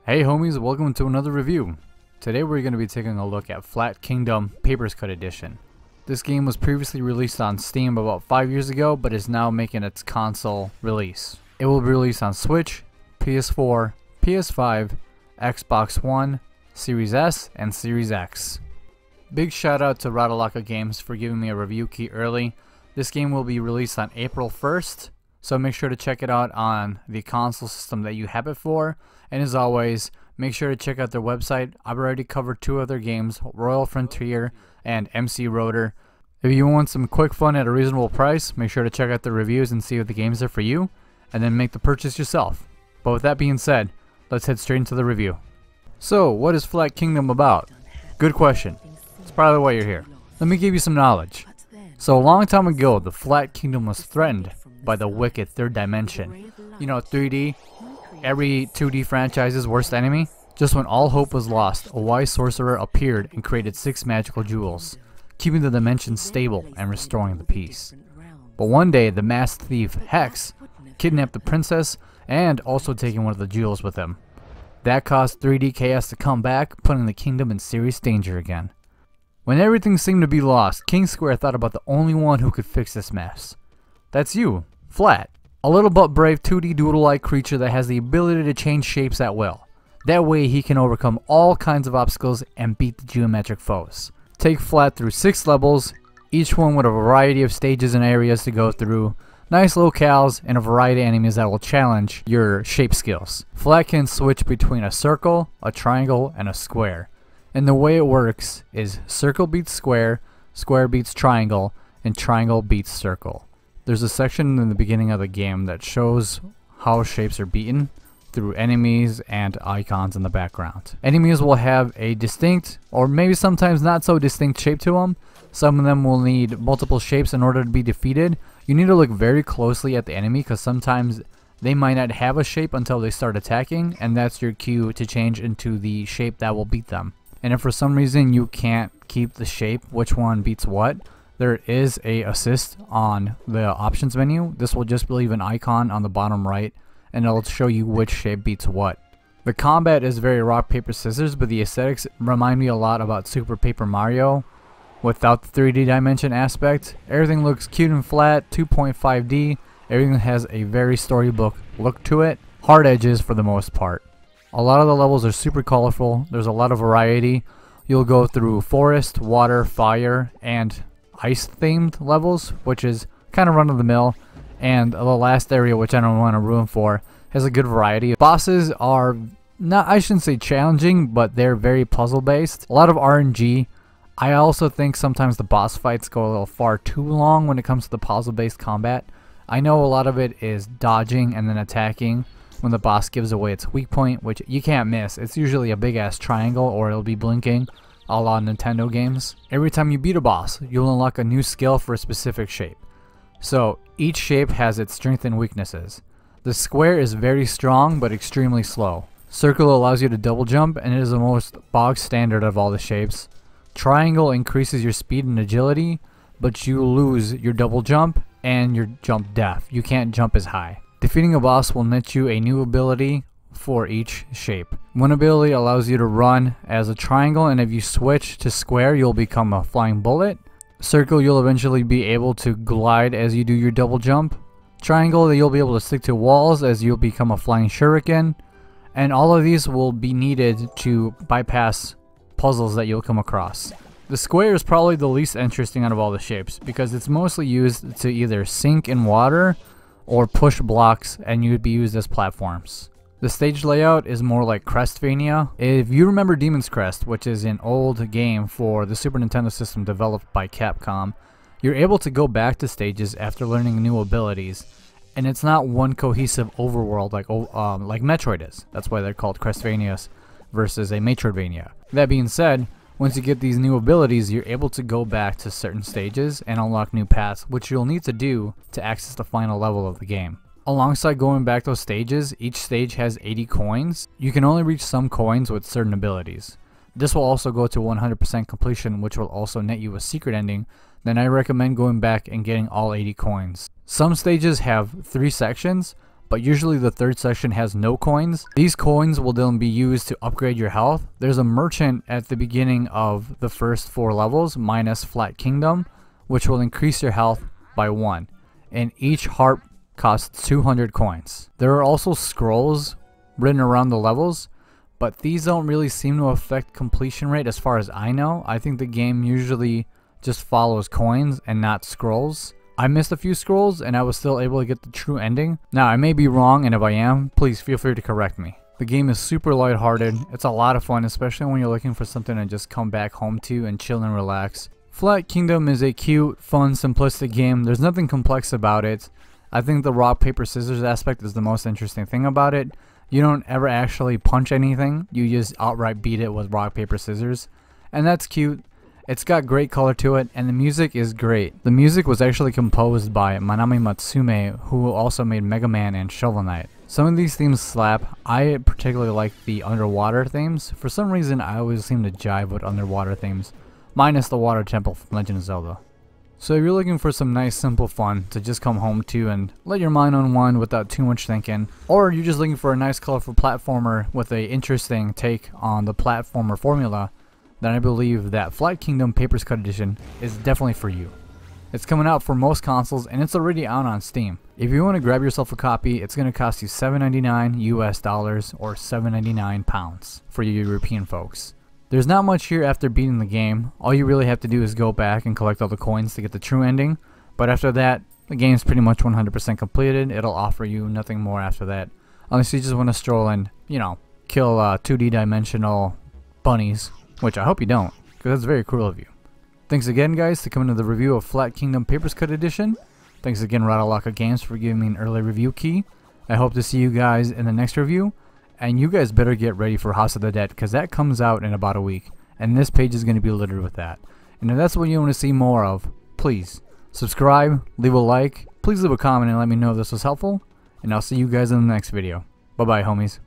Hey homies, welcome to another review. Today we're going to be taking a look at Flat Kingdom Papers Cut Edition. This game was previously released on Steam about 5 years ago, but is now making its console release. It will be released on Switch, PS4, PS5, Xbox One, Series S, and Series X. Big shout out to Ratalaika Games for giving me a review key early. This game will be released on April 1st, so make sure to check it out on the console system that you have it for. And as always, make sure to check out their website. I've already covered two other games, Royal Frontier and MC Rotor. If you want some quick fun at a reasonable price, make sure to check out the reviews and see what the games are for you, and then make the purchase yourself. But with that being said, let's head straight into the review. So, what is Flat Kingdom about? Good question. That's probably why you're here. Let me give you some knowledge. So a long time ago, the Flat Kingdom was threatened by the wicked third dimension. You know, 3D, every 2D franchise's worst enemy. Just when all hope was lost, a wise sorcerer appeared and created 6 magical jewels, keeping the dimension stable and restoring the peace. But one day, the masked thief, Hex, kidnapped the princess and also taking one of the jewels with him. That caused 3D chaos to come back, putting the kingdom in serious danger again. When everything seemed to be lost, King Square thought about the only one who could fix this mess. That's you, Flat. A little but brave 2D doodle-like creature that has the ability to change shapes at will. That way he can overcome all kinds of obstacles and beat the geometric foes. Take Flat through 6 levels, each one with a variety of stages and areas to go through, nice locales, and a variety of enemies that will challenge your shape skills. Flat can switch between a circle, a triangle, and a square. And the way it works is circle beats square, square beats triangle, and triangle beats circle. There's a section in the beginning of the game that shows how shapes are beaten through enemies and icons in the background. Enemies will have a distinct, or maybe sometimes not so distinct shape to them. Some of them will need multiple shapes in order to be defeated. You need to look very closely at the enemy because sometimes they might not have a shape until they start attacking, and that's your cue to change into the shape that will beat them. And if for some reason you can't keep the shape, which one beats what, there is a assist on the options menu. This will just leave an icon on the bottom right, and it'll show you which shape beats what. The combat is very rock, paper, scissors, but the aesthetics remind me a lot about Super Paper Mario without the 3D dimension aspect. Everything looks cute and flat, 2.5D. Everything has a very storybook look to it. Hard edges for the most part. A lot of the levels are super colorful. There's a lot of variety. You'll go through forest, water, fire, and ice themed levels, which is kind of run of the mill. And the last area, which I don't want to ruin for, has a good variety. Bosses are not, I shouldn't say challenging, but they're very puzzle based. A lot of RNG. I also think sometimes the boss fights go a little far too long when it comes to the puzzle based combat. I know a lot of it is dodging and then attacking when the boss gives away its weak point, which you can't miss. It's usually a big ass triangle or it'll be blinking, a la Nintendo games. Every time you beat a boss, you'll unlock a new skill for a specific shape. So each shape has its strengths and weaknesses. The square is very strong but extremely slow. Circle allows you to double jump and it is the most bog standard of all the shapes. Triangle increases your speed and agility, but you lose your double jump and your jump depth. You can't jump as high. Defeating a boss will net you a new ability for each shape. One ability allows you to run as a triangle, and if you switch to square, you'll become a flying bullet. Circle, you'll eventually be able to glide as you do your double jump. Triangle, you'll be able to stick to walls as you'll become a flying shuriken. And all of these will be needed to bypass puzzles that you'll come across. The square is probably the least interesting out of all the shapes because it's mostly used to either sink in water or push blocks, and you'd be used as platforms. The stage layout is more like Crestvania. If you remember Demon's Crest, which is an old game for the Super Nintendo system developed by Capcom, you're able to go back to stages after learning new abilities, and it's not one cohesive overworld like Metroid is. That's why they're called Crestvanias versus a Metroidvania. That being said, once you get these new abilities, you're able to go back to certain stages and unlock new paths, which you'll need to do to access the final level of the game. Alongside going back those stages, each stage has 80 coins. You can only reach some coins with certain abilities. This will also go to 100% completion, which will also net you a secret ending. Then I recommend going back and getting all 80 coins. Some stages have 3 sections, but usually the third section has no coins. These coins will then be used to upgrade your health. There's a merchant at the beginning of the first 4 levels, minus Flat Kingdom, which will increase your health by 1. And each harp costs 200 coins. There are also scrolls written around the levels, but these don't really seem to affect completion rate as far as I know. I think the game usually just follows coins and not scrolls. I missed a few scrolls and I was still able to get the true ending. Now I may be wrong, and if I am, please feel free to correct me. The game is super lighthearted. It's a lot of fun, especially when you're looking for something to just come back home to and chill and relax. Flat Kingdom is a cute, fun, simplistic game. There's nothing complex about it. I think the rock, paper, scissors aspect is the most interesting thing about it. You don't ever actually punch anything. You just outright beat it with rock, paper, scissors. And that's cute. It's got great color to it, and the music is great. The music was actually composed by Manami Matsume, who also made Mega Man and Shovel Knight. Some of these themes slap. I particularly like the underwater themes. For some reason, I always seem to jive with underwater themes, minus the water temple from Legend of Zelda. So if you're looking for some nice simple fun to just come home to and let your mind unwind without too much thinking, or you're just looking for a nice colorful platformer with an interesting take on the platformer formula, then I believe that Flat Kingdom Papers Cut Edition is definitely for you. It's coming out for most consoles and it's already out on Steam. If you want to grab yourself a copy, it's going to cost you $7.99 US dollars or $7.99 pounds for you European folks. There's not much here after beating the game. All you really have to do is go back and collect all the coins to get the true ending, but after that, the game's pretty much 100% completed. It'll offer you nothing more after that, unless you just want to stroll and, you know, kill 2D dimensional bunnies. Which I hope you don't, because that's very cruel of you. Thanks again, guys, to coming to the review of Flat Kingdom Papers Cut Edition. Thanks again, Ratalaika Games, for giving me an early review key. I hope to see you guys in the next review. And you guys better get ready for House of the Dead, because that comes out in about a week. And this page is going to be littered with that. And if that's what you want to see more of, please subscribe, leave a like, please leave a comment and let me know if this was helpful. And I'll see you guys in the next video. Bye-bye, homies.